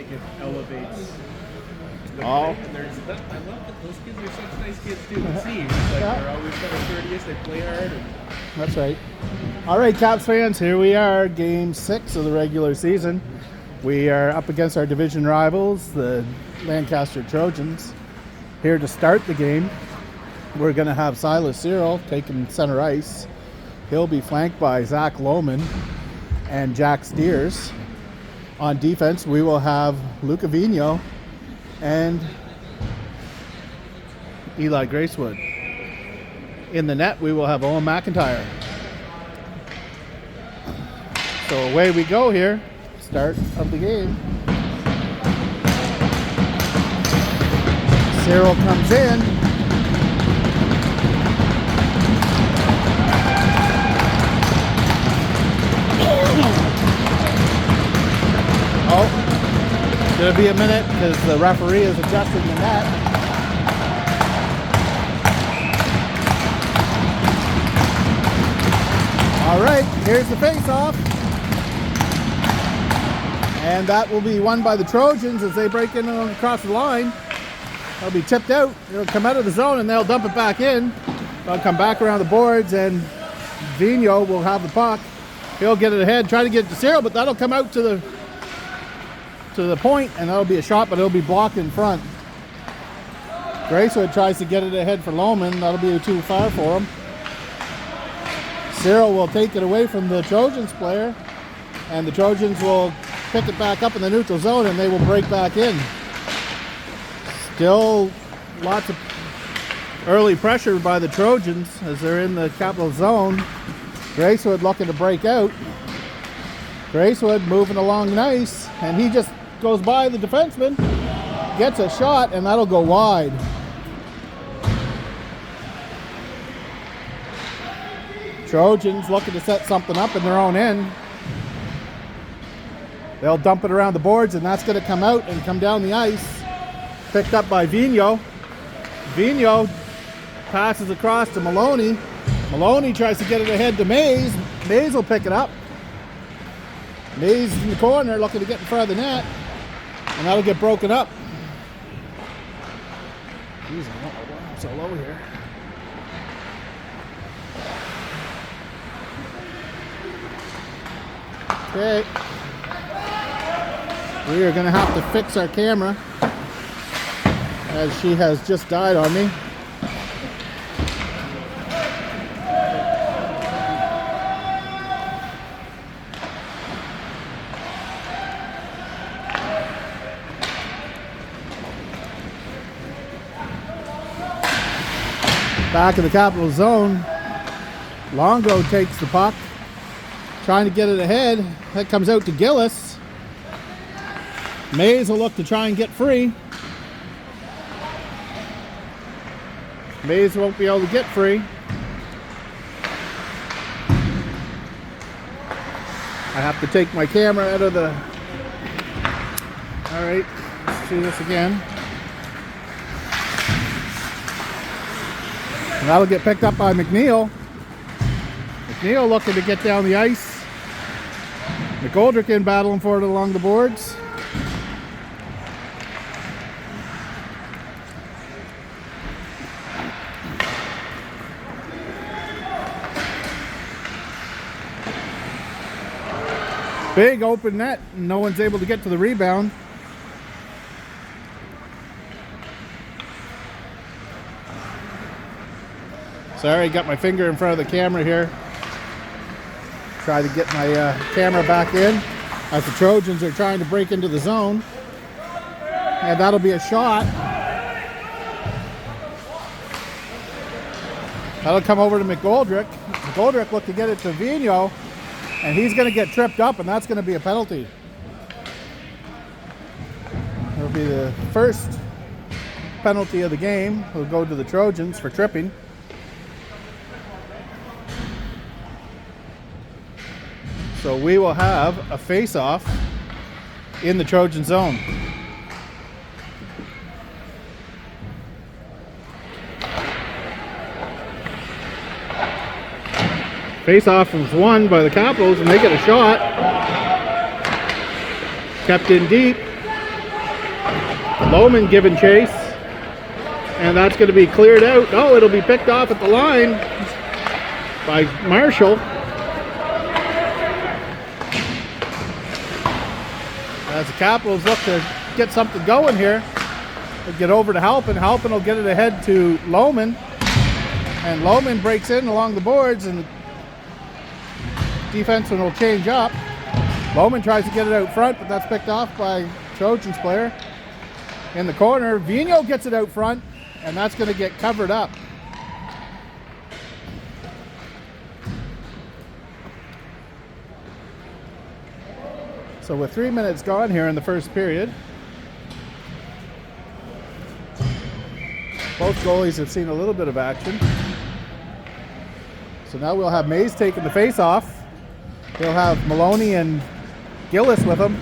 like it elevates the Oh. play. And I love that those kids are such nice kids too. It seems like they're always kind of courteous. They play hard. And That's right. All right, Caps fans, here we are, Game 6 of the regular season. We are up against our division rivals, the Lancaster Trojans. Here to start the game, we're going to have Silas Cyril taking center ice. He'll be flanked by Zach Lohman and Jack Steers. On defense, we will have Luca Vigno and Eli Gracewood. In the net, we will have Owen McIntyre. So away we go here. Start of the game. Cyril comes in. Oh, it's going to be a minute because the referee is adjusting the net. All right, here's the face-off. And that will be won by the Trojans as they break in across the line. They'll be tipped out. It'll come out of the zone and they'll dump it back in. They'll come back around the boards and Vigno will have the puck. He'll get it ahead, try to get it to Cyril, but that'll come out to the point and that'll be a shot, but it'll be blocked in front. Gracewood tries to get it ahead for Lohman. That'll be too far for him. Cyril will take it away from the Trojans player and the Trojans will pick it back up in the neutral zone and they will break back in. Still lots of early pressure by the Trojans as they're in the capital zone. Gracewood looking to break out. Gracewood moving along nice and he just goes by the defenseman, gets a shot and that'll go wide. Trojans looking to set something up in their own end. They'll dump it around the boards and that's going to come out and come down the ice. Picked up by Vigno. Vigno passes across to Maloney. Maloney tries to get it ahead to Mays. Mays will pick it up. Mays in the corner looking to get in front of the net. And that'll get broken up. Jeez, I don't know why I'm so low here. Okay. We are going to have to fix our camera as she has just died on me. Back in the capital zone, Longo takes the puck, trying to get it ahead. That comes out to Gillis. Mays will look to try and get free. Mays won't be able to get free. I have to take my camera out of the... All right, let's do this again. And that'll get picked up by McNeil. McNeil looking to get down the ice. McGoldrick in battling for it along the boards. Big open net, and no one's able to get to the rebound. Sorry, got my finger in front of the camera here. Try to get my camera back in as the Trojans are trying to break into the zone. And that'll be a shot. That'll come over to McGoldrick. McGoldrick looked to get it to Vigno. And he's going to get tripped up, and that's going to be a penalty. It'll be the first penalty of the game. It'll go to the Trojans for tripping. So we will have a face-off in the Trojan zone. Face-off was won by the Capitals, and they get a shot. Kept in deep. Lohman giving chase. And that's going to be cleared out. No, it'll be picked off at the line by Marshall. As the Capitals look to get something going here, they'll get over to Halpin. Halpin will get it ahead to Lohman. And Lohman breaks in along the boards, and the defenseman will change up. Lohman tries to get it out front, but that's picked off by Trojans player. In the corner, Vigneault gets it out front, and that's going to get covered up. So with 3 minutes gone here in the first period, both goalies have seen a little bit of action. So now we'll have Mays taking the face-off. He'll have Maloney and Gillis with him.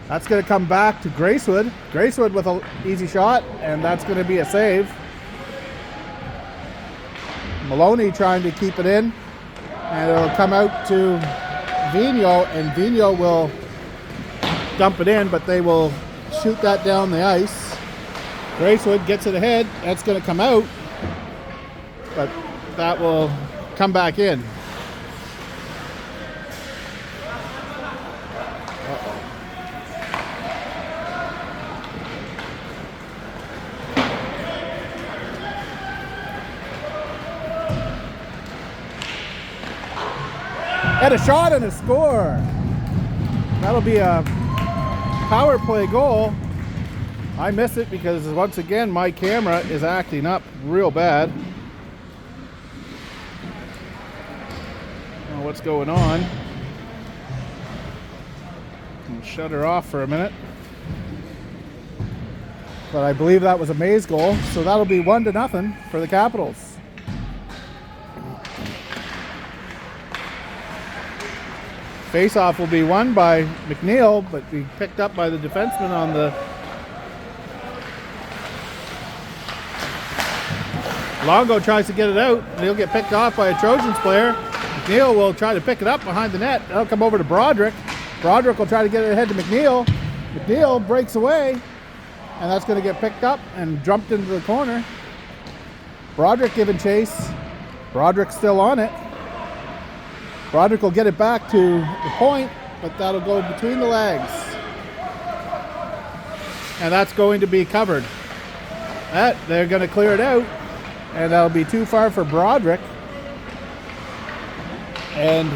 That's going to come back to Gracewood. Gracewood with an easy shot, and that's going to be a save. Maloney trying to keep it in, and it'll come out to Vigneault, and Vigneault will dump it in, but they will shoot that down the ice. Gracewood gets it ahead. That's going to come out, but that will come back in. And a shot and a score. That'll be a power play goal. I miss it because once again my camera is acting up real bad. I don't know what's going on. I'll shut her off for a minute. But I believe that was a Mays goal, so that'll be 1-0 for the Capitals. Face-off will be won by McNeil, but be picked up by the defenseman on the... Longo tries to get it out, and he'll get picked off by a Trojans player. McNeil will try to pick it up behind the net. That'll come over to Broderick. Broderick will try to get it ahead to McNeil. McNeil breaks away, and that's going to get picked up and jumped into the corner. Broderick giving chase. Broderick's still on it. Broderick will get it back to the point, but that'll go between the legs. And that's going to be covered. They're going to clear it out, and that'll be too far for Broderick. And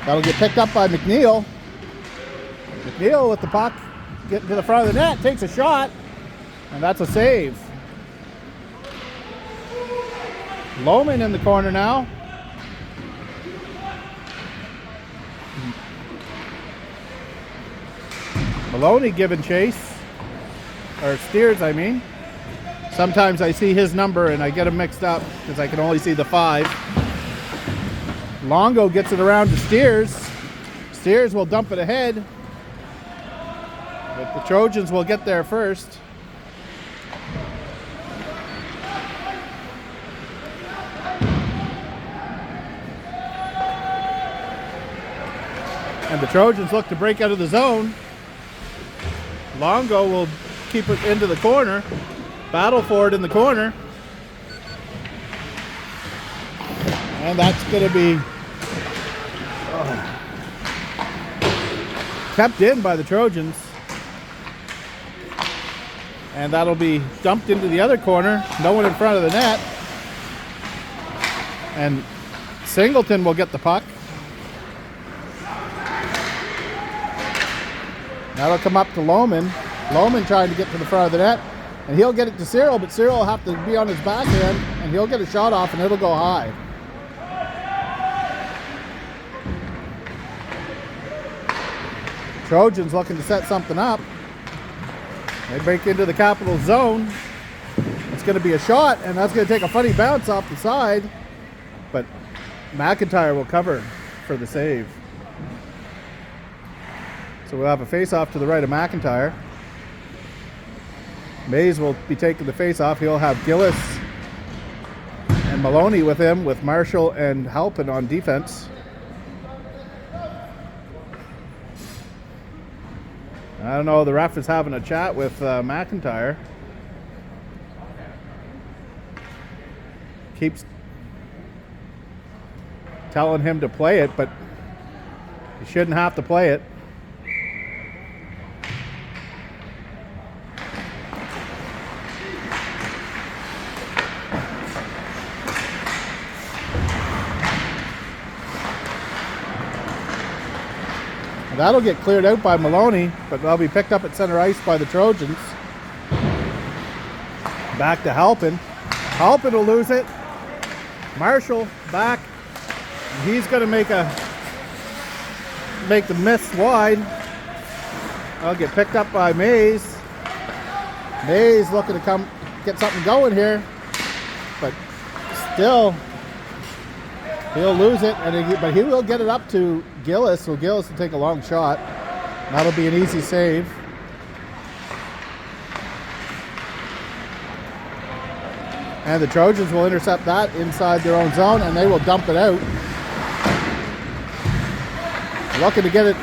that'll get picked up by McNeil. McNeil with the puck, getting to the front of the net, takes a shot, and that's a save. Lohman in the corner now. Maloney giving chase, or Steers, I mean. Sometimes I see his number and I get him mixed up because I can only see the 5. Longo gets it around to Steers. Steers will dump it ahead, but the Trojans will get there first. And the Trojans look to break out of the zone. Longo will keep it into the corner. Battle for it in the corner. And that's going to be kept in by the Trojans. And that'll be dumped into the other corner. No one in front of the net. And Singleton will get the puck. That'll come up to Lohman. Lohman trying to get to the front of the net. And he'll get it to Cyril, but Cyril will have to be on his backhand, and he'll get a shot off, and it'll go high. Trojans looking to set something up. They break into the Capitals zone. It's going to be a shot, and that's going to take a funny bounce off the side. But McIntyre will cover for the save. So we'll have a face-off to the right of McIntyre. Mays will be taking the face-off. He'll have Gillis and Maloney with him, with Marshall and Halpin on defense. I don't know, the ref is having a chat with McIntyre. Keeps telling him to play it, but he shouldn't have to play it. That'll get cleared out by Maloney, but that'll be picked up at center ice by the Trojans. Back to Halpin. Halpin will lose it. Marshall back. He's going to make the miss wide. I'll get picked up by Mays. Mays looking to come get something going here, but still he'll lose it, but he will get it up to Gillis, so Gillis will take a long shot. That'll be an easy save. And the Trojans will intercept that inside their own zone, and they will dump it out. Looking to get it.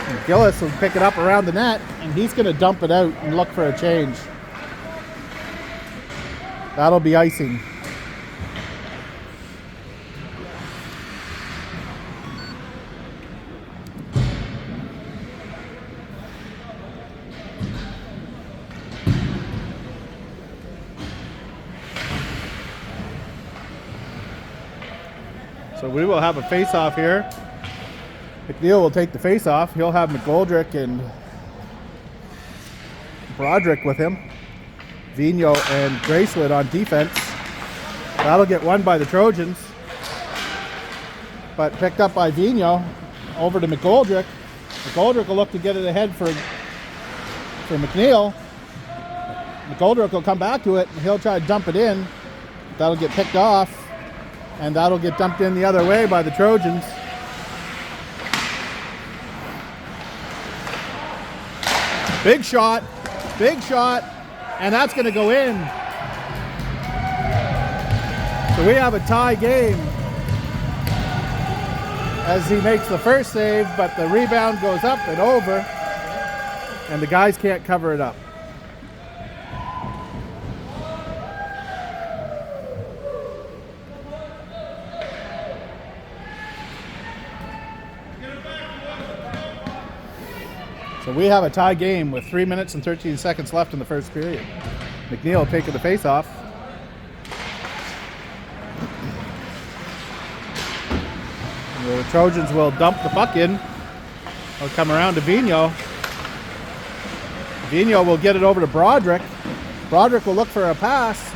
And Gillis will pick it up around the net, and he's going to dump it out and look for a change. That'll be icing. So we will have a face-off here. McNeil will take the face-off. He'll have McGoldrick and Broderick with him. Vigneault and Gracewood on defense. That'll get won by the Trojans. But picked up by Vigneault. Over to McGoldrick. McGoldrick will look to get it ahead for McNeil. McGoldrick will come back to it, and he'll try to dump it in. That'll get picked off. And that'll get dumped in the other way by the Trojans. Big shot, and that's going to go in. So we have a tie game as he makes the first save, but the rebound goes up and over, and the guys can't cover it up. So we have a tie game with 3 minutes and 13 seconds left in the first period. McNeil taking the face-off. The Trojans will dump the puck in. They'll come around to Vigneault. Vigneault will get it over to Broderick. Broderick will look for a pass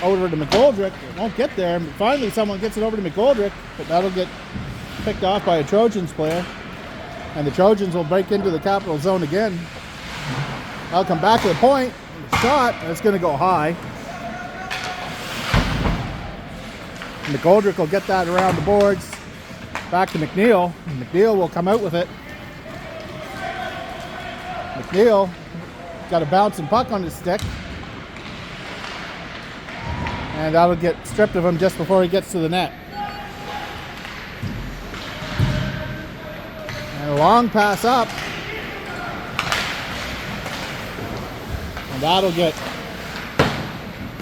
over to McGoldrick. It won't get there. Finally, someone gets it over to McGoldrick, but that'll get picked off by a Trojans player. And the Trojans will break into the Capital zone again. I'll come back to the point. Shot, and it's going to go high. McGoldrick will get that around the boards. Back to McNeil. McNeil will come out with it. McNeil got a bouncing puck on his stick. And that'll get stripped of him just before he gets to the net. And a long pass up. And that'll get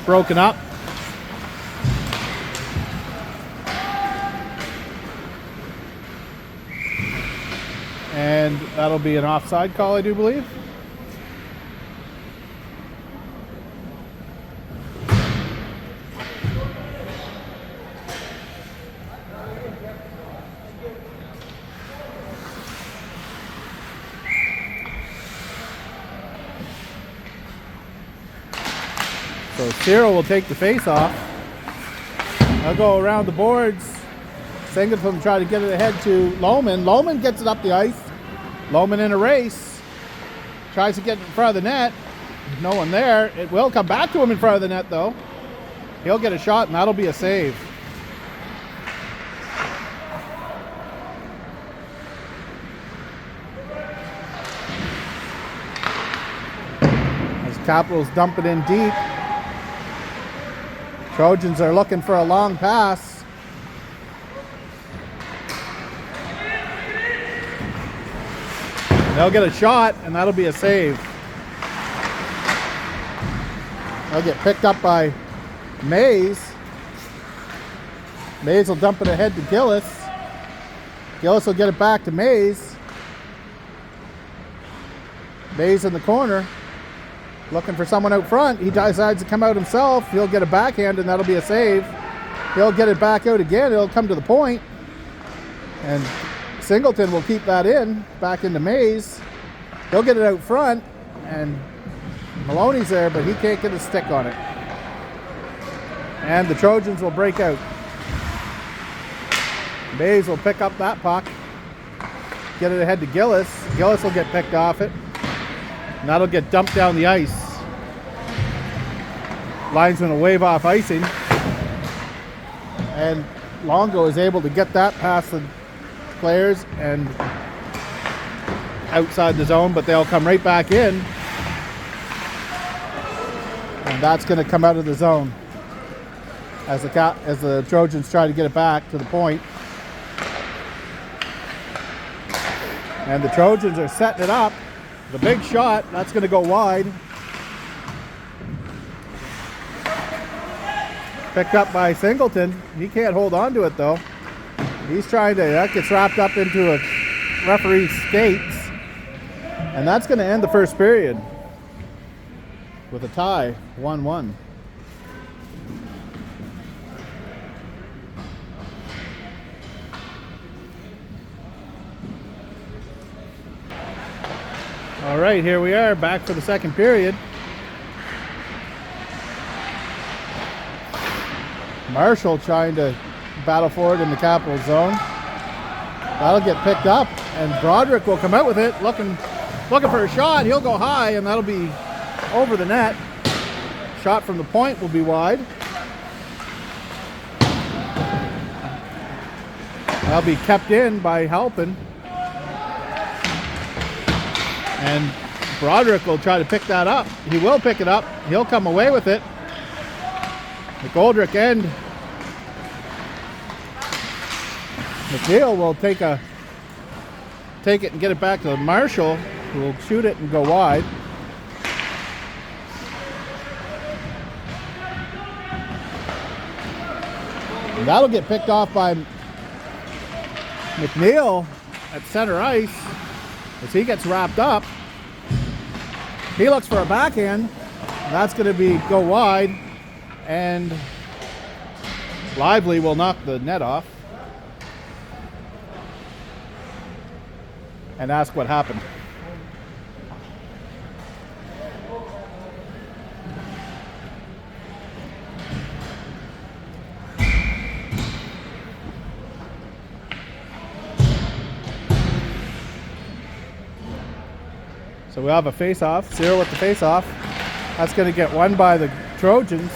broken up. And that'll be an offside call, I do believe. So Cyril will take the face off. I'll go around the boards. Singleton try to get it ahead to Lohman. Lohman gets it up the ice. Lohman in a race. Tries to get in front of the net. There's no one there. It will come back to him in front of the net though. He'll get a shot and that'll be a save. As Capitals dump it in deep. Trojans are looking for a long pass. They'll get a shot, and that'll be a save. They'll get picked up by Mays. Mays will dump it ahead to Gillis. Gillis will get it back to Mays. Mays in the corner, looking for someone out front. He decides to come out himself. He'll get a backhand, and that'll be a save. He'll get it back out again. It'll come to the point, and Singleton will keep that in, back into Mays. He'll get it out front, and Maloney's there, but he can't get a stick on it. And the Trojans will break out. Mays will pick up that puck, get it ahead to Gillis. Gillis will get picked off it, and that'll get dumped down the ice. Linesman will wave off icing, and Longo is able to get that past the players and outside the zone, but they'll come right back in, and that's going to come out of the zone as the Trojans try to get it back to the point. And the Trojans are setting it up. The big shot, that's going to go wide. Picked up by Singleton. He can't hold on to it though. He's trying to, that gets wrapped up into a referee's skates. And that's going to end the first period with a tie, 1-1. All right, here we are back for the second period. Marshall trying to battle for it in the capital zone. That'll get picked up, and Broderick will come out with it, looking for a shot. He'll go high, and that'll be over the net. Shot from the point will be wide. That'll be kept in by Halpin. And Broderick will try to pick that up. He will pick it up. He'll come away with it. McGoldrick and McNeil will take it and get it back to Marshall, who will shoot it and go wide. And that'll get picked off by McNeil at center ice as he gets wrapped up. He looks for a backhand. That's going to go wide, and Lively will knock the net off and ask what happened. So we'll have a face-off. Cyril with the face-off. That's going to get won by the Trojans.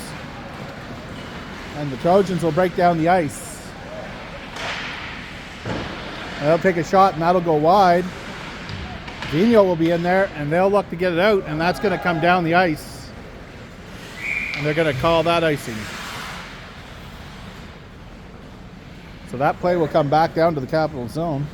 And the Trojans will break down the ice. They'll take a shot, and that'll go wide. Vino will be in there, and they'll look to get it out, and that's going to come down the ice. And they're going to call that icing. So that play will come back down to the capital zone.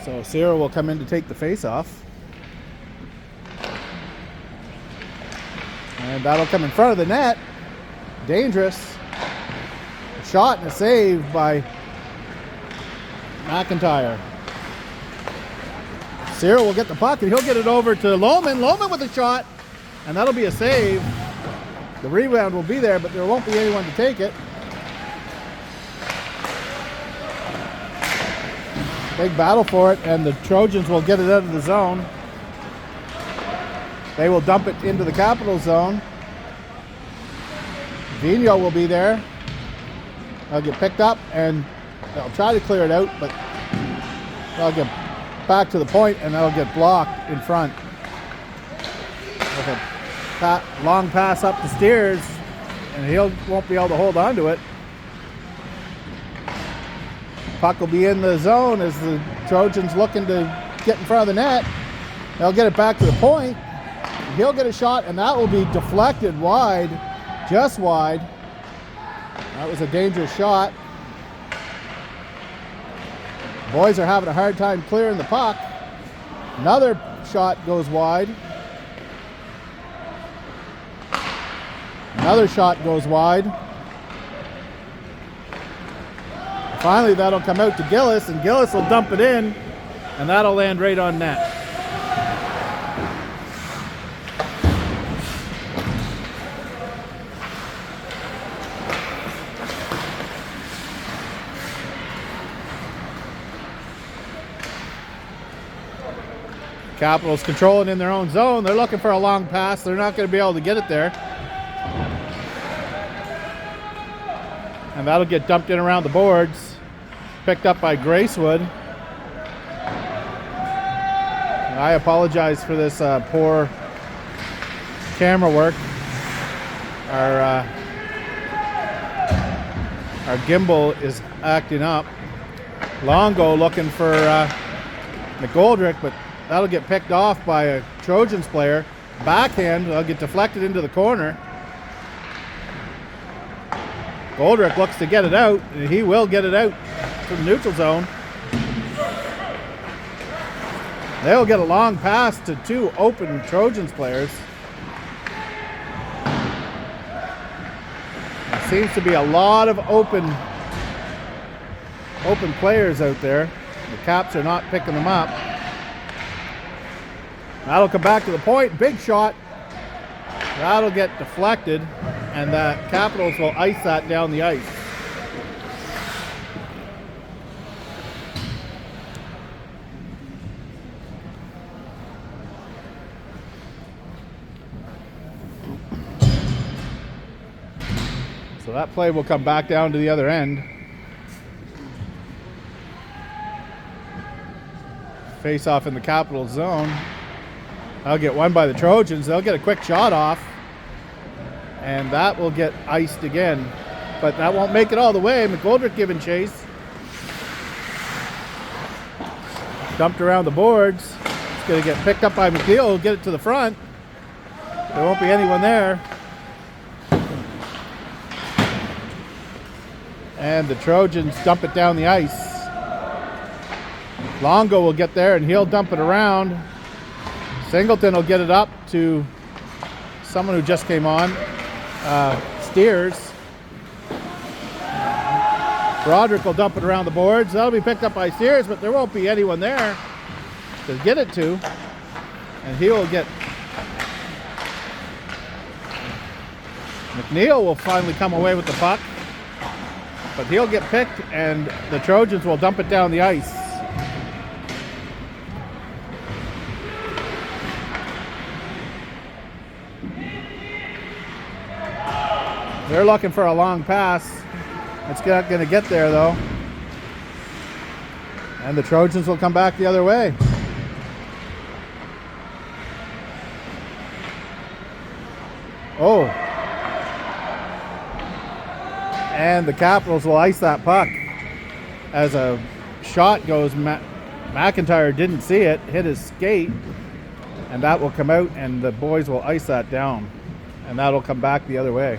So Cyril will come in to take the face-off. And that'll come in front of the net. Dangerous. A shot and a save by McIntyre. Cyril will get the puck, and he'll get it over to Lohman. Lohman with a shot, and that'll be a save. The rebound will be there, but there won't be anyone to take it. Big battle for it, and the Trojans will get it out of the zone. They will dump it into the capital zone. Vino will be there. They'll get picked up, and they'll try to clear it out, but they'll get back to the point, and they'll get blocked in front. With a long pass up the stairs, and he won't be able to hold on to it. Puck will be in the zone as the Trojans looking to get in front of the net. They'll get it back to the point. He'll get a shot, and that will be deflected wide, just wide. That was a dangerous shot. Boys are having a hard time clearing the puck. Another shot goes wide. Another shot goes wide. Finally, that'll come out to Gillis, and Gillis will dump it in, and that'll land right on net. Capitals controlling in their own zone. They're looking for a long pass. They're not going to be able to get it there. And that'll get dumped in around the boards. Picked up by Gracewood. I apologize for this poor camera work. Our gimbal is acting up. Longo looking for McGoldrick, but that'll get picked off by a Trojans player. Backhand, they'll get deflected into the corner. Goldrick looks to get it out, and he will get it out from the neutral zone. They'll get a long pass to two open Trojans players. There seems to be a lot of open players out there. The Caps are not picking them up. That'll come back to the point. Big shot. That'll get deflected, and the Capitals will ice that down the ice. So that play will come back down to the other end. Face off in the Capitals zone. I'll get one by the Trojans. They'll get a quick shot off, and that will get iced again. But that won't make it all the way. McGoldrick giving chase. Dumped around the boards. It's going to get picked up by McNeil. He'll get it to the front. There won't be anyone there. And the Trojans dump it down the ice. Longo will get there, and he'll dump it around. Singleton will get it up to someone who just came on, Steers. Broderick will dump it around the boards. That'll be picked up by Steers, but there won't be anyone there to get it to. And he will get... McNeil will finally come away with the puck, but he'll get picked, and the Trojans will dump it down the ice. They're looking for a long pass. It's not going to get there, though. And the Trojans will come back the other way. Oh. And the Capitals will ice that puck. As a shot goes, McIntyre didn't see it, hit his skate, and that will come out, and the boys will ice that down. And that'll come back the other way.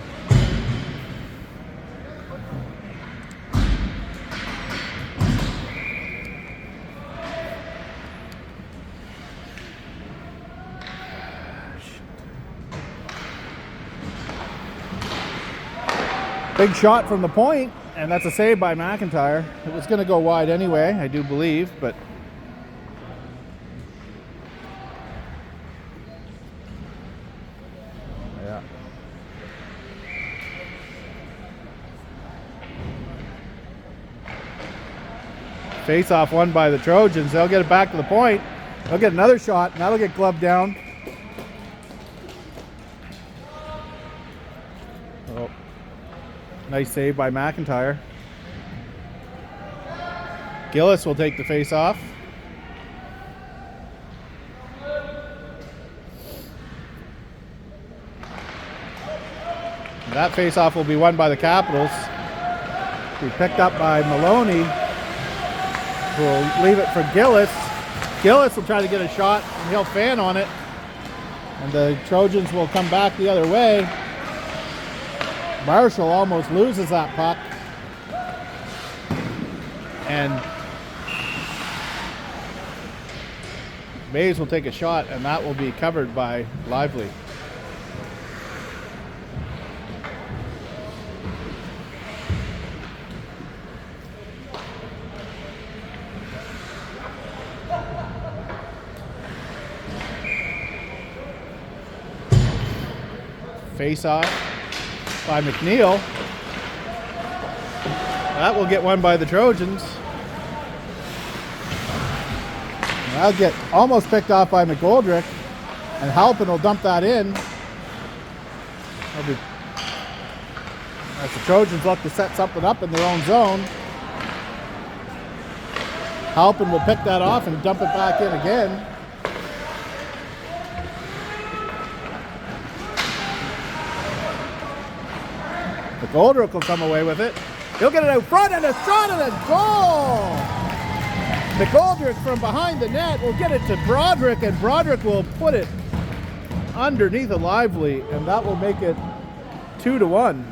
Big shot from the point, and that's a save by McIntyre. It was going to go wide anyway, I do believe, but yeah. Face off won by the Trojans. They'll get it back to the point. They'll get another shot, and that'll get gloved down. Oh. Nice save by McIntyre. Gillis will take the face off. And that face off will be won by the Capitals. Be picked up by Maloney, who will leave it for Gillis. Gillis will try to get a shot, and he'll fan on it. And the Trojans will come back the other way. Marshall almost loses that puck. And Mays will take a shot, and that will be covered by Lively. Face off by McNeil. That will get won by the Trojans. And that'll get almost picked off by McGoldrick. And Halpin will dump that in. As the Trojans look to set something up in their own zone. Halpin will pick that off and dump it back in again. McGoldrick will come away with it. He'll get it out front and a shot and a goal! McGoldrick from behind the net will get it to Broderick, and Broderick will put it underneath a Lively, and that will make it 2-1.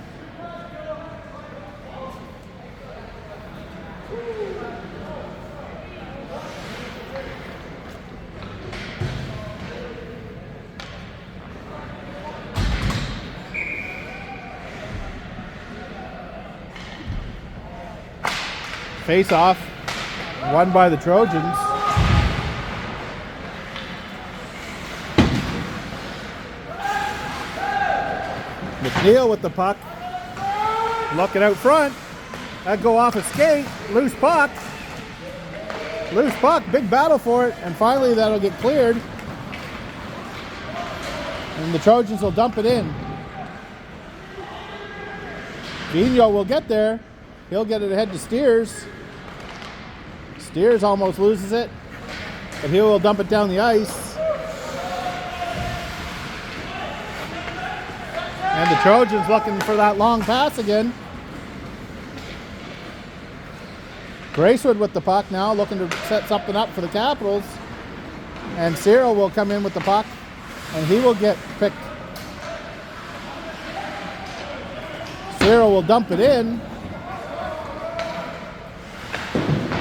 Face off, won by the Trojans. McNeil with the puck, looking out front. That go off a skate, loose puck, big battle for it, and finally that'll get cleared. And the Trojans will dump it in. Vigneault will get there. He'll get it ahead to Steers. Steers almost loses it, but he will dump it down the ice. And the Trojans looking for that long pass again. Bracewood with the puck now, looking to set something up for the Capitals. And Cyril will come in with the puck, and he will get picked. Cyril will dump it in.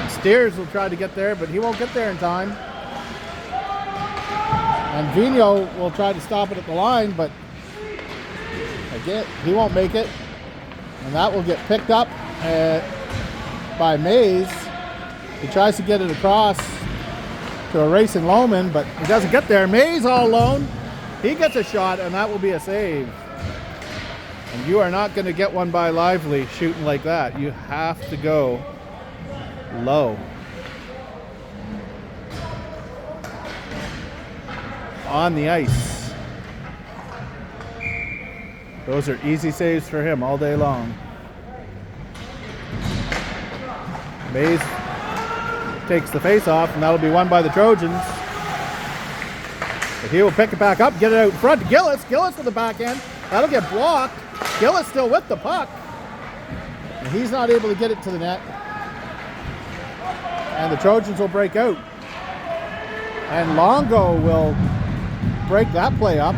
Steers will try to get there, but he won't get there in time. And Vigneault will try to stop it at the line, but again, he won't make it. And that will get picked up by Mays. He tries to get it across to a racing Lohman, but he doesn't get there. Mays all alone. He gets a shot, and that will be a save. And you are not going to get one by Lively shooting like that. You have to go low. On the ice. Those are easy saves for him all day long. Mays takes the face off, and that'll be won by the Trojans. But he will pick it back up, get it out in front to Gillis. Gillis with the backhand. That'll get blocked. Gillis still with the puck. And he's not able to get it to the net. And the Trojans will break out. And Longo will break that play up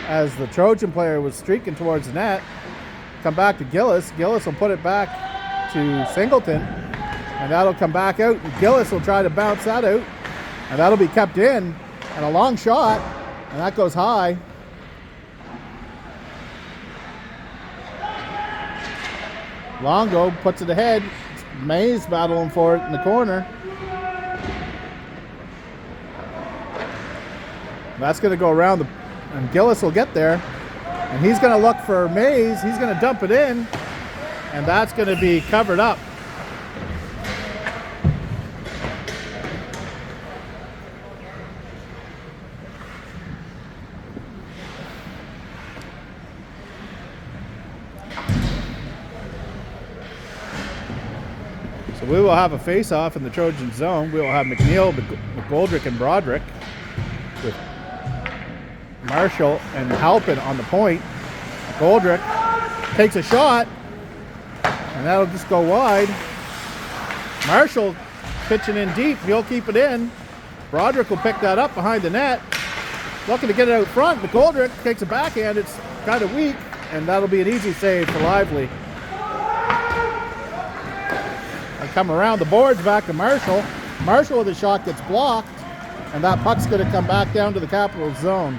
as the Trojan player was streaking towards the net. Come back to Gillis. Gillis will put it back to Singleton. And that'll come back out. And Gillis will try to bounce that out. And that'll be kept in. And a long shot. And that goes high. Longo puts it ahead. Mays battling for it in the corner. That's going to go around, and Gillis will get there. And he's going to look for Mays. He's going to dump it in, and that's going to be covered up. So we will have a face-off in the Trojan zone. We will have McNeil, McGoldrick, and Broderick with Marshall and Halpin on the point. McGoldrick takes a shot, and that'll just go wide. Marshall pitching in deep. He'll keep it in. Broderick will pick that up behind the net. looking to get it out front. McGoldrick takes a backhand. It's kind of weak, and that'll be an easy save for Lively. And come around the boards back to Marshall. Marshall with a shot gets blocked, and that puck's going to come back down to the Capitals zone.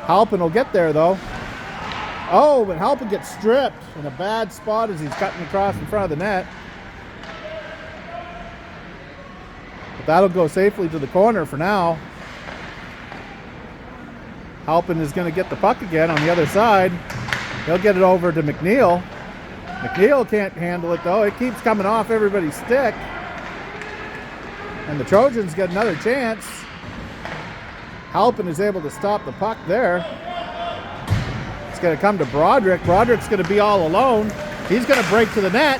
Halpin will get there, though. Oh, but Halpin gets stripped in a bad spot as he's cutting across in front of the net. But that'll go safely to the corner for now. Halpin is going to get the puck again on the other side. He'll get it over to McNeil. McNeil can't handle it, though. It keeps coming off everybody's stick. And the Trojans get another chance. Halpin is able to stop the puck there. It's going to come to Broderick. Broderick's going to be all alone. He's going to break to the net.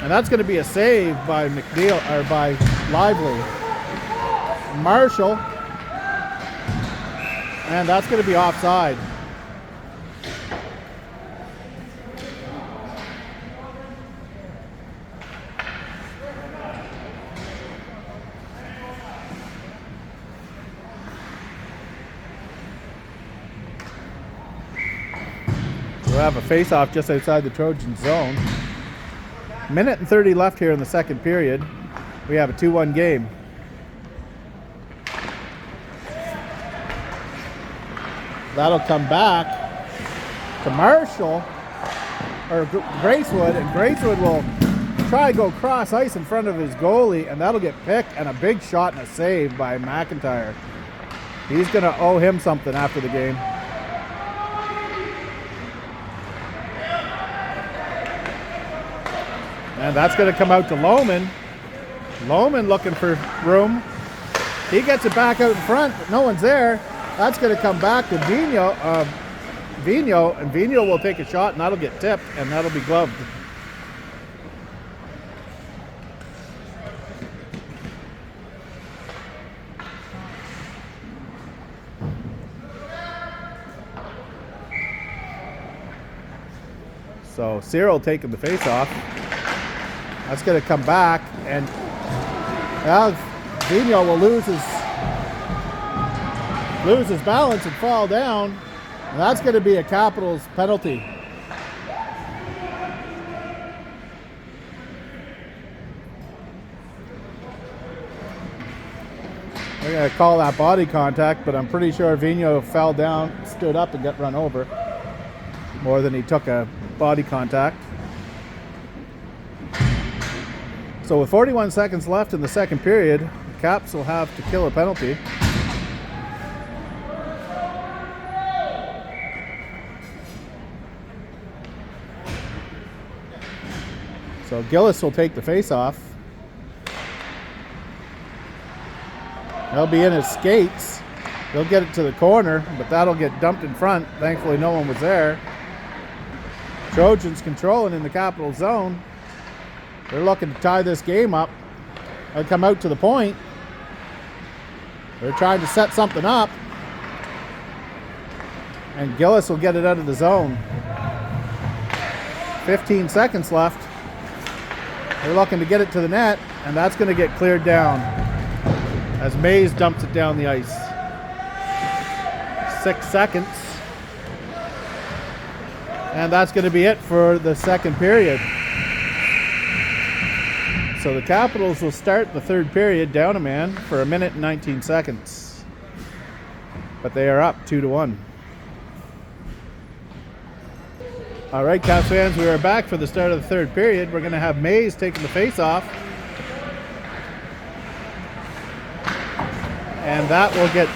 And that's going to be a save by McNeil, or by Lively. Marshall. And that's going to be offside. We'll have a face-off just outside the Trojan zone. Minute and 30 left here in the second period. We have a 2-1 game. That'll come back to Marshall, or Gracewood, and Gracewood will try to go cross ice in front of his goalie, and that'll get picked, and a big shot and a save by McIntyre. He's going to owe him something after the game. And that's going to come out to Lohman. Lohman looking for room. He gets it back out in front, but no one's there. That's going to come back to Vino, and Vino will take a shot, and that'll get tipped, and that'll be gloved. So Cyril taking the face-off. That's going to come back, and now Vino will lose his balance and fall down, and that's going to be a Capitals penalty. We're going to call that body contact, but I'm pretty sure Vino fell down, stood up, and got run over more than he took a body contact. So with 41 seconds left in the second period, the Caps will have to kill a penalty. So Gillis will take the face-off. He'll be in his skates. He'll get it to the corner, but that'll get dumped in front. Thankfully, no one was there. Trojans controlling in the Capital zone. They're looking to tie this game up. They'll come out to the point. They're trying to set something up. And Gillis will get it out of the zone. 15 seconds left. They're looking to get it to the net, and that's going to get cleared down as Mays dumps it down the ice. 6 seconds. And that's going to be it for the second period. So the Capitals will start the third period down a man for 1 minute and 19 seconds. But they are up 2-1. All right, Caps fans, we are back for the start of the third period. We're going to have Mays taking the face-off. And that will get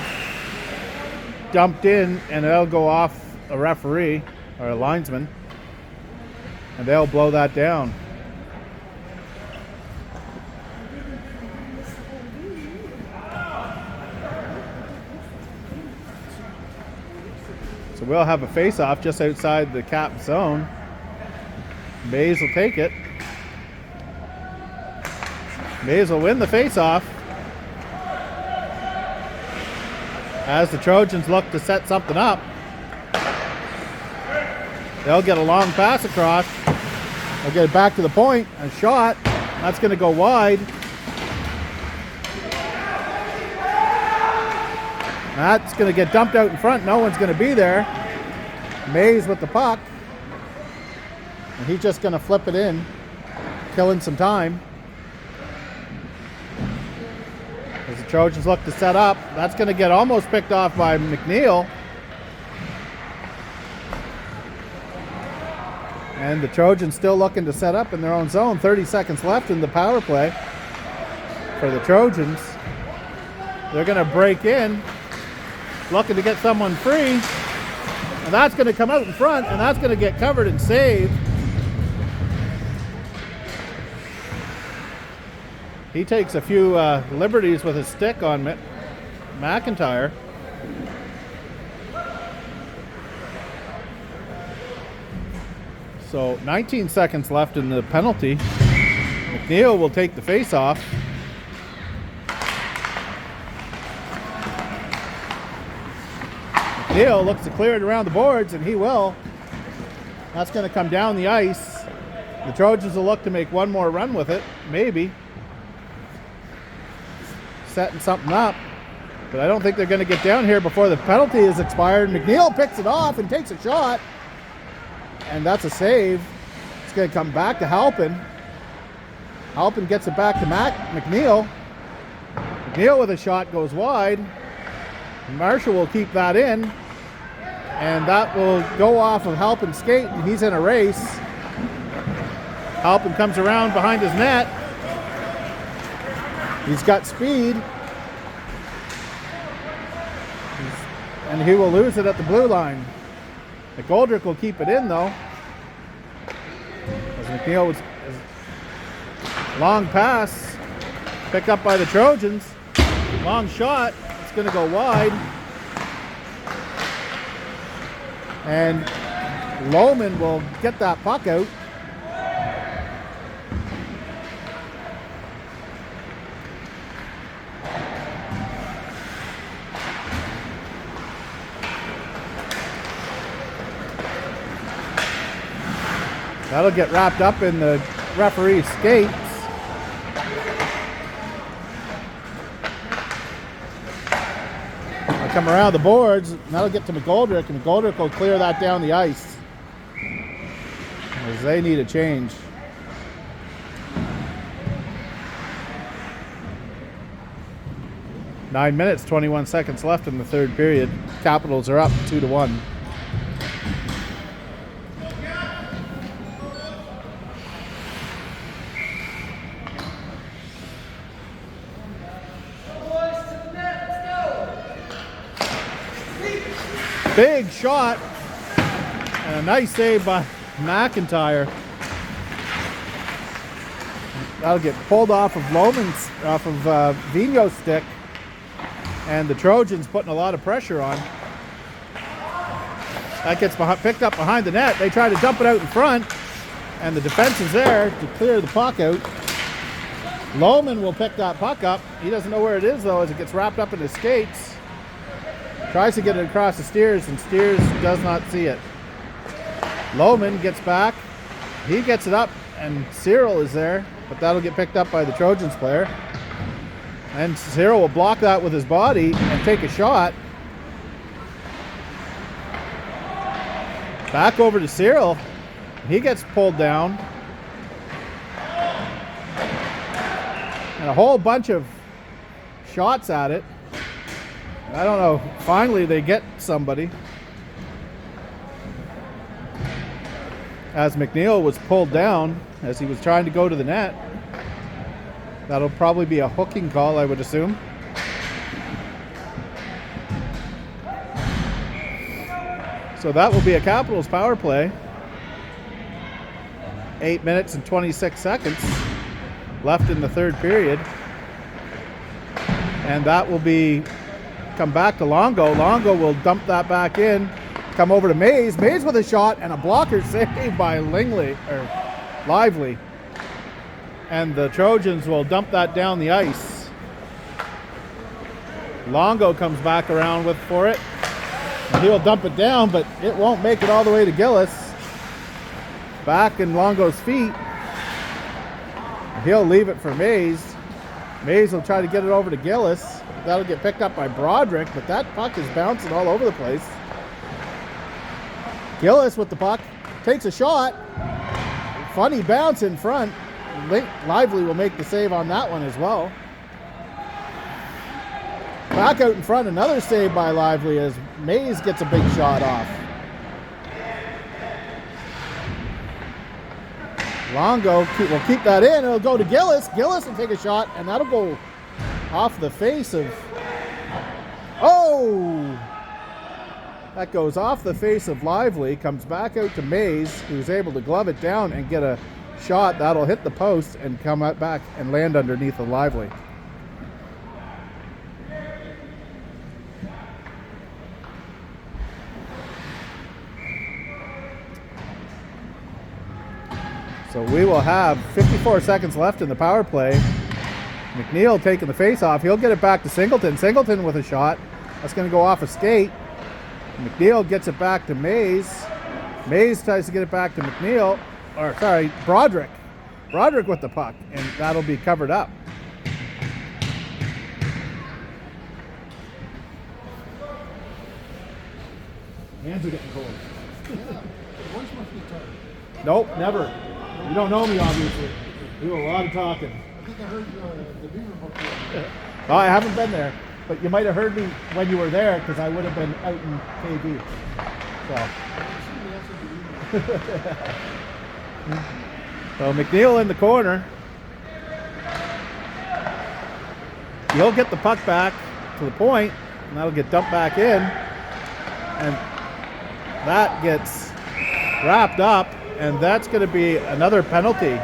dumped in, and it'll go off a referee or a linesman. And they'll blow that down. So we'll have a face-off just outside the Cap zone. Mays will take it. Mays will win the face-off as the Trojans look to set something up. They'll get a long pass across. They'll get it back to the point. A shot. That's going to go wide. That's going to get dumped out in front. No one's going to be there. Mays with the puck. And he's just going to flip it in, killing some time. As the Trojans look to set up, that's going to get almost picked off by McNeil. And the Trojans still looking to set up in their own zone. 30 seconds left in the power play for the Trojans. They're going to break in, looking to get someone free. And that's going to come out in front, and that's going to get covered and saved. He takes a few liberties with his stick on McIntyre. So 19 seconds left in the penalty. McNeil will take the face-off. McNeil looks to clear it around the boards, and he will. That's going to come down the ice. The Trojans will look to make one more run with it, maybe. Setting something up, but I don't think they're going to get down here before the penalty is expired. McNeil picks it off and takes a shot, and that's a save. It's going to come back to Halpin. Halpin gets it back to McNeil. McNeil with a shot goes wide. Marshall will keep that in, and that will go off of Halpin's skate, and he's in a race. Halpin comes around behind his net. He's got speed, and he will lose it at the blue line. McGoldrick will keep it in, though. As McNeil was long pass, picked up by the Trojans. Long shot, it's going to go wide. And Lohman will get that puck out. That'll get wrapped up in the referee's skates. I'll come around the boards, and that'll get to McGoldrick, and McGoldrick will clear that down the ice as they need a change. Nine minutes, 21 seconds left in the third period. Capitals are up 2-1. Big shot, and a nice save by McIntyre. That'll get pulled off of Vigneault's stick, and the Trojans putting a lot of pressure on. That gets picked up behind the net. They try to dump it out in front, and the defense is there to clear the puck out. Lohman will pick that puck up. He doesn't know where it is, though, as it gets wrapped up in his skates. Tries to get it across the Steers, and Steers does not see it. Lohman gets back. He gets it up, and Cyril is there, but that'll get picked up by the Trojans player. And Cyril will block that with his body and take a shot. Back over to Cyril. He gets pulled down. And a whole bunch of shots at it. I don't know. Finally, they get somebody. As McNeil was pulled down as he was trying to go to the net. That'll probably be a hooking call, I would assume. So that will be a Capitals power play. 8 minutes and 26 seconds left in the third period. And that will be come back to Longo. Longo will dump that back in. Come over to Mays. Mays with a shot and a blocker saved by Lively. And the Trojans will dump that down the ice. Longo comes back around for it. And he'll dump it down, but it won't make it all the way to Gillis. Back in Longo's feet. He'll leave it for Mays. Mays will try to get it over to Gillis. That'll get picked up by Broderick, but that puck is bouncing all over the place. Gillis with the puck, takes a shot. Funny bounce in front. Lively will make the save on that one as well. Back out in front, another save by Lively as Mays gets a big shot off. Longo will keep that in. It'll go to Gillis. Gillis will take a shot, and that'll go off the face of... Oh! That goes off the face of Lively, comes back out to Mays, who's able to glove it down and get a shot that'll hit the post and come out back and land underneath of Lively. So we will have 54 seconds left in the power play. McNeil taking the face off. He'll get it back to Singleton. Singleton with a shot. That's going to go off a skate. McNeil gets it back to Mays. Mays tries to get it back to McNeil. Or, sorry, Broderick. Broderick with the puck. And that'll be covered up. Hands are getting cold. Voice must be tired. Nope, never. You don't know me, obviously. We do a lot of talking. I think I heard the Beaver before. Oh, I haven't been there, but you might have heard me when you were there because I would have been out in KB. So McNeil in the corner. He'll get the puck back to the point, and that'll get dumped back in. And that gets wrapped up, and that's going to be another penalty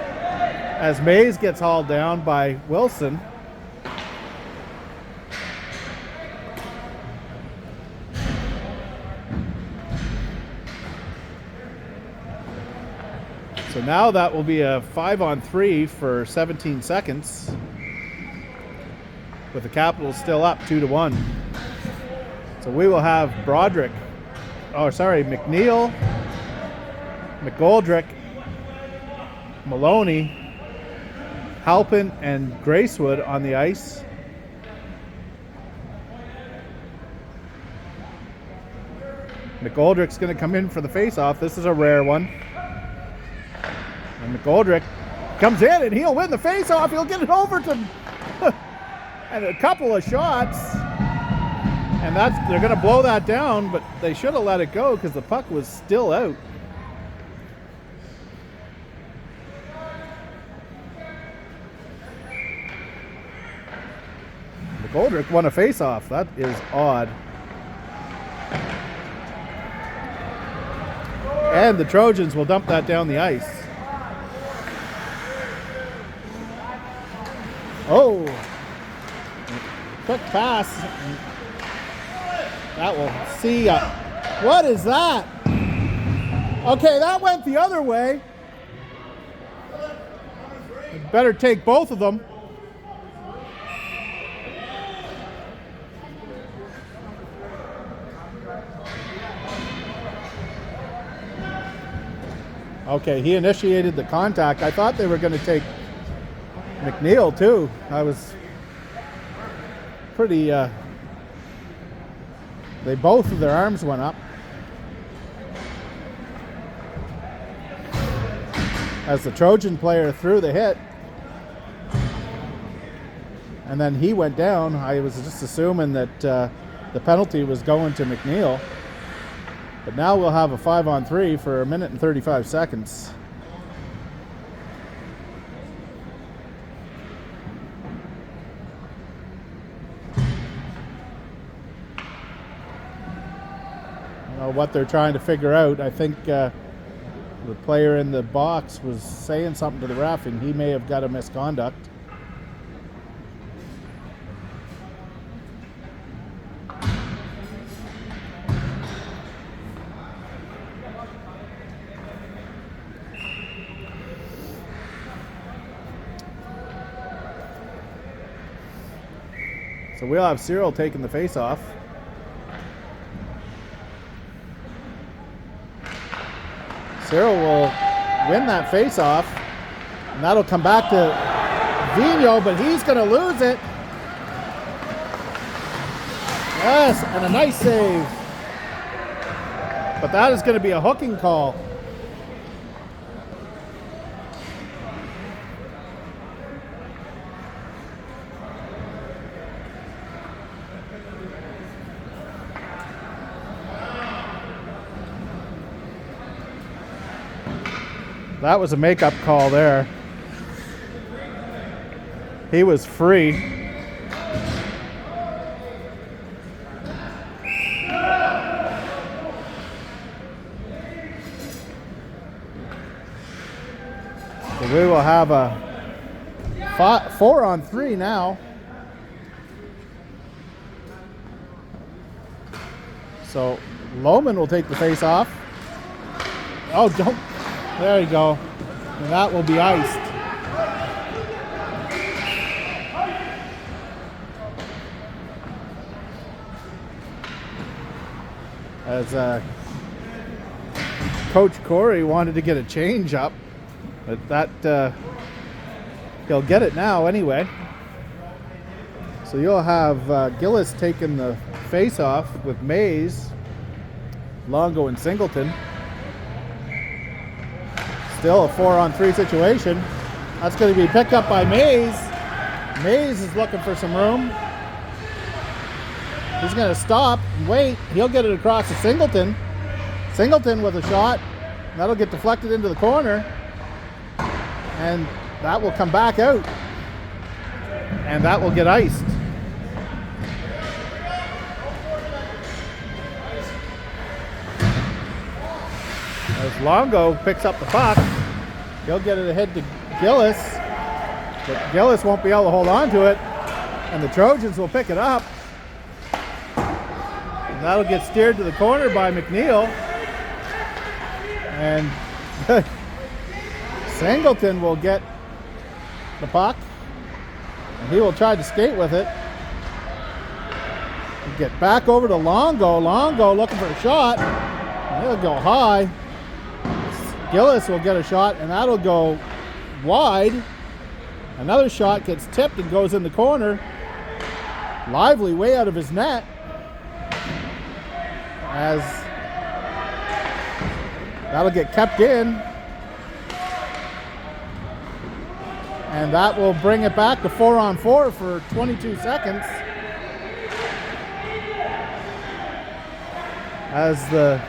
as Mays gets hauled down by Wilson. So now that will be a 5-on-3 for 17 seconds, with the Capitals still up 2-1. So we will have Broderick, McNeil, McGoldrick, Maloney, Halpin, and Gracewood on the ice. McGoldrick's going to come in for the face-off. This is a rare one. And McGoldrick comes in and he'll win the face-off. He'll get it over to and a couple of shots. And they're going to blow that down, but they should have let it go because the puck was still out. McGoldrick won a face-off. That is odd. And the Trojans will dump that down the ice. Oh, quick pass. That will see. What is that? Okay, that went the other way. Better take both of them. Okay, he initiated the contact. I thought they were going to take McNeil too. I was pretty, they both of their arms went up. As the Trojan player threw the hit. And then he went down. I was just assuming that the penalty was going to McNeil. But now we'll have a 5-on-3 for 1 minute and 35 seconds. What they're trying to figure out. I think the player in the box was saying something to the ref and he may have got a misconduct. So we'll have Cyril taking the face off. Cyril will win that face-off, and that'll come back to Vigneault, but he's going to lose it. Yes, and a nice save. But that is going to be a hooking call. That was a makeup call there. He was free. So we will have a 4-on-3 now. So Lohman will take the face off. Oh, don't. There you go. And that will be iced. As Coach Corey wanted to get a change up, but that he'll get it now anyway. So you'll have Gillis taking the face off with Mays, Longo, and Singleton. Still a 4-on-3 situation. That's going to be picked up by Mays. Mays is looking for some room. He's going to stop and wait. He'll get it across to Singleton. Singleton with a shot. That'll get deflected into the corner. And that will come back out. And that will get iced. As Longo picks up the puck, he'll get it ahead to Gillis, but Gillis won't be able to hold on to it, and the Trojans will pick it up. And that'll get steered to the corner by McNeil, and Singleton will get the puck, and he will try to skate with it. And get back over to Longo. Longo looking for a shot, and he'll go high. Gillis will get a shot, and that'll go wide. Another shot gets tipped and goes in the corner. Lively way out of his net. As that'll get kept in. And that will bring it back to 4-on-4 for 22 seconds. As the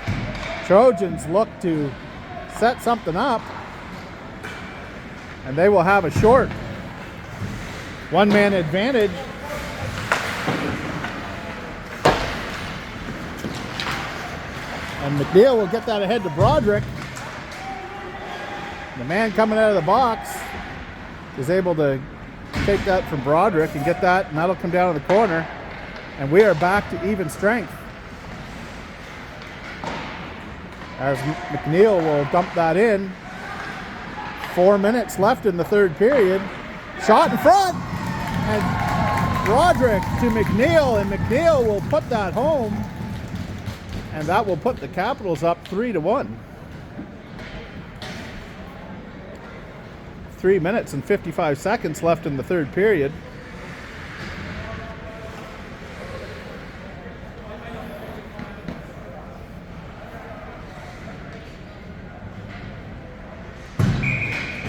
Trojans look to set something up, and they will have a short one-man advantage. And McNeil will get that ahead to Broderick. The man coming out of the box is able to take that from Broderick and get that, and that'll come down in the corner, and we are back to even strength. As McNeil will dump that in. 4 minutes left in the third period. Shot in front! And Broderick to McNeil, and McNeil will put that home. And that will put the Capitals up 3-1. 3 minutes and 55 seconds left in the third period.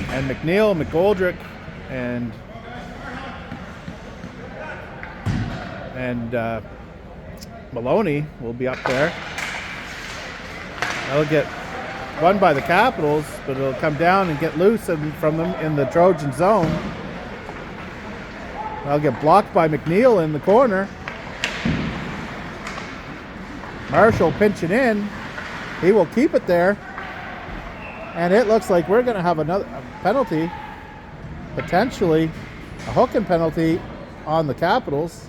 And McNeil, McGoldrick, and Maloney will be up there. That'll get won by the Capitals, but it'll come down and get loose from them in the Trojan zone. That'll get blocked by McNeil in the corner. Marshall pinching in. He will keep it there. And it looks like we're going to have another penalty, potentially a hooking penalty on the Capitals,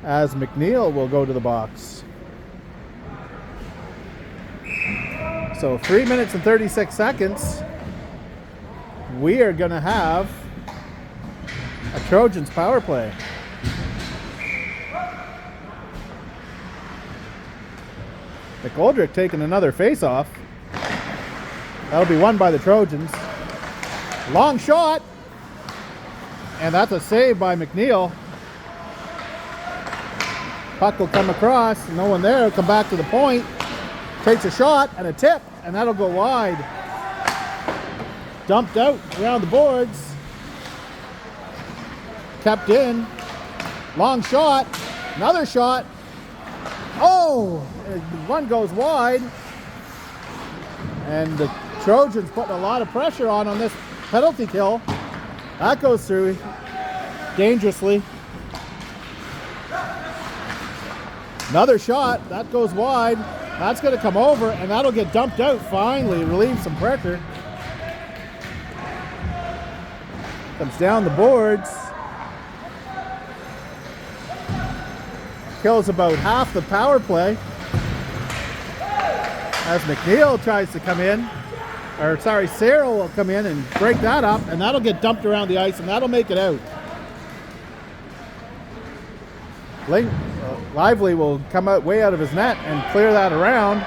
as McNeil will go to the box. So 3 minutes and 36 seconds. We are going to have a Trojans power play. McGoldrick taking another face-off. That'll be won by the Trojans. Long shot. And that's a save by McNeil. Puck will come across, no one there, come back to the point, takes a shot and a tip, and that'll go wide. Dumped out around the boards. Kept in. Long shot. Another shot. Oh! One goes wide. And the Trojans putting a lot of pressure on this penalty kill. That goes through dangerously. Another shot. That goes wide. That's going to come over, and that'll get dumped out finally, relieve some pressure. Comes down the boards. Kills about half the power play. As McNeil tries to come in, or sorry, Cyril will come in and break that up, and that'll get dumped around the ice, and that'll make it out. Lively will come out way out of his net and clear that around.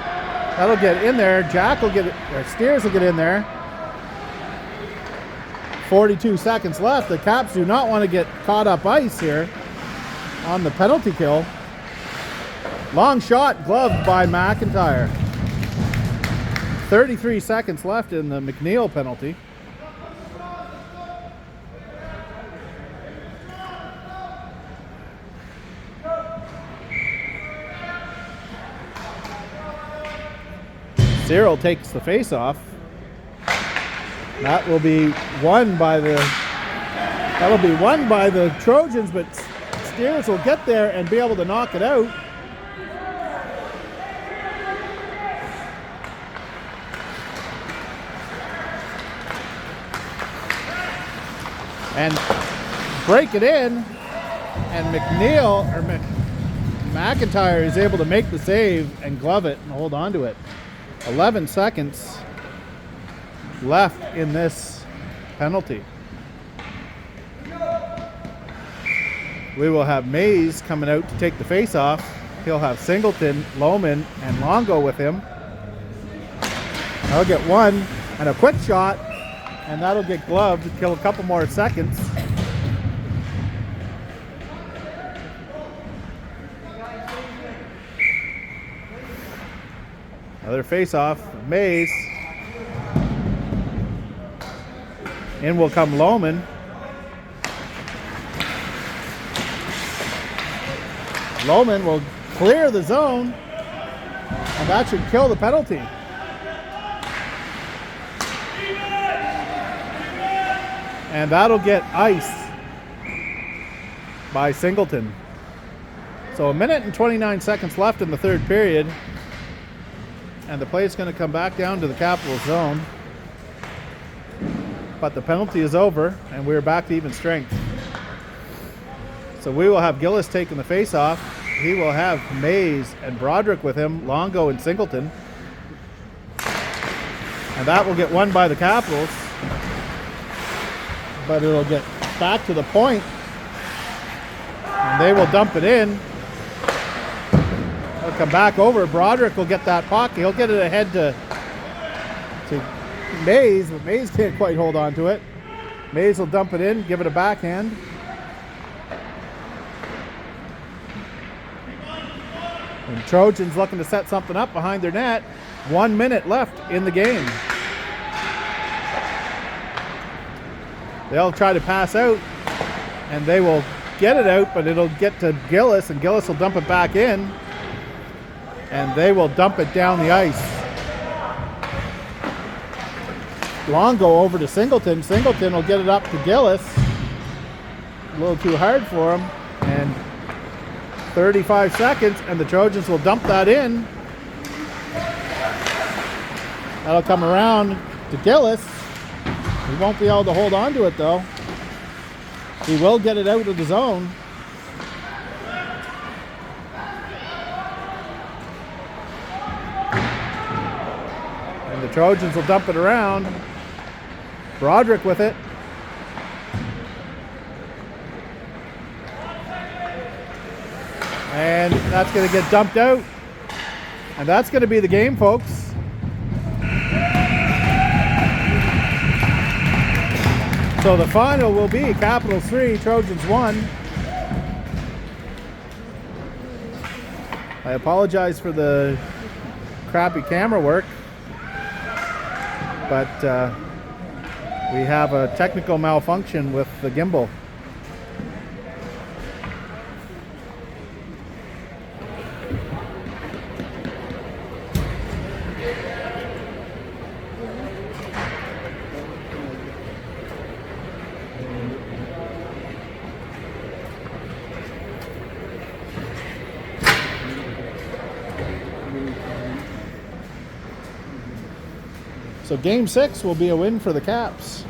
That'll get in there. Jack will get it, or Steers will get in there. 42 seconds left. The Caps do not want to get caught up ice here on the penalty kill. Long shot, gloved by McIntyre. 33 seconds left in the McNeil penalty. Cyril takes the face-off. That will be won by the Trojans, but Steers will get there and be able to knock it out. And break it in, and McIntyre is able to make the save and glove it and hold on to it. 11 seconds left in this penalty. We will have Mays coming out to take the face-off. He'll have Singleton, Lohman, and Longo with him. I'll get one and a quick shot, and that'll get gloved to kill a couple more seconds. Another face-off, Mays. In will come Lohman. Lohman will clear the zone, and that should kill the penalty. And that'll get ice by Singleton. So 1 minute and 29 seconds left in the third period. And the play is going to come back down to the Capitals zone. But the penalty is over, and we're back to even strength. So we will have Gillis taking the face-off. He will have Mays and Broderick with him, Longo and Singleton. And that will get won by the Capitals. But it'll get back to the point, and they will dump it in. They'll come back over. Broderick will get that puck. He'll get it ahead to Mays, but Mays can't quite hold on to it. Mays will dump it in, give it a backhand. And Trojans looking to set something up behind their net. 1 minute left in the game. They'll try to pass out, and they will get it out, but it'll get to Gillis, and Gillis will dump it back in, and they will dump it down the ice. Longo over to Singleton. Singleton will get it up to Gillis. A little too hard for him, and 35 seconds, and the Trojans will dump that in. That'll come around to Gillis. He won't be able to hold on to it, though. He will get it out of the zone. And the Trojans will dump it around. Broderick with it. And that's going to get dumped out. And that's going to be the game, folks. So the final will be Capitals 3, Trojans 1. I apologize for the crappy camera work, but we have a technical malfunction with the gimbal. So game 6 will be a win for the Caps.